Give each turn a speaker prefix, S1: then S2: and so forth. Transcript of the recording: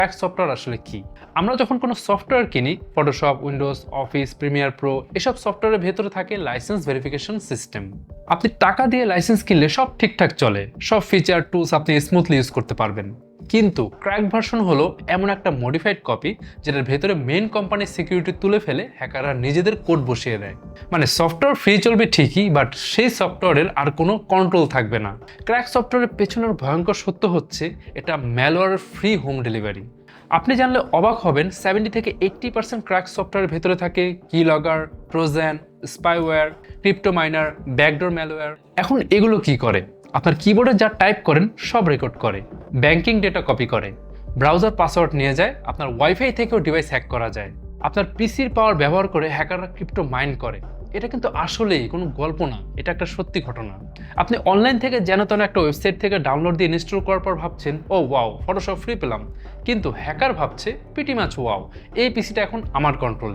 S1: Crack software আসলে কি? আমরা যখন কোনো সফটওয়্যার কিনি, Photoshop, Windows, office, Premiere Pro এসব সফটওয়্যারের ভেতরে থাকে লাইসেন্স ভেরিফিকেশন সিস্টেম। আপনি টাকা দিয়ে লাইসেন্স কিনলে সব ঠিকঠাক চলে, সব ফিচার টুলস আপনি স্মুথলি ইউজ করতে পারবেন। কিন্তু ক্র্যাক ভার্সন হলো এমন একটা মডিফাইড কপি যেটার ভেতরে মেইন কোম্পানির সিকিউরিটি তুলে ফেলে হ্যাকাররা নিজেদের কোড বসিয়ে দেয়। মানে সফটওয়্যার ফ্রি চলবে ঠিকই, বাট সেই সফটওয়্যারের আর কোনো কন্ট্রোল থাকবে না। ক্র্যাক সফটওয়্যারের পেছনের ভয়ঙ্কর সত্য হচ্ছে এটা ম্যালওয়্যারের ফ্রি হোম ডেলিভারি। আপনি জানলে অবাক হবেন, 70 থেকে 80% ক্র্যাক সফটওয়্যারের ভেতরে থাকে keylogger, trojan, spyware, crypto miner, backdoor malware. এখন এগুলো কি করে? আপনার কিবোর্ডে যা টাইপ করেন সব রেকর্ড করে, ব্যাংকিং ডেটা কপি করে, ব্রাউজার পাসওয়ার্ড নিয়ে যায়, আপনার ওয়াইফাই থেকেও ডিভাইস হ্যাক করা যায়, আপনার পিসির পাওয়ার ব্যবহার করে হ্যাকাররা ক্রিপ্টো মাইন করে। এটা কিন্তু আসলেই কোনো গল্প না, এটা একটা সত্যি ঘটনা। আপনি অনলাইন থেকে যেন তেন একটা ওয়েবসাইট থেকে ডাউনলোড দিয়ে ইনস্টল করার পর ভাবছেন, ও ওয়াও ফটোশপ ফ্রি পেলাম, কিন্তু হ্যাকার ভাবছে পিটি মাছ ওয়াও, এই পিসিটা এখন আমার কন্ট্রোলে।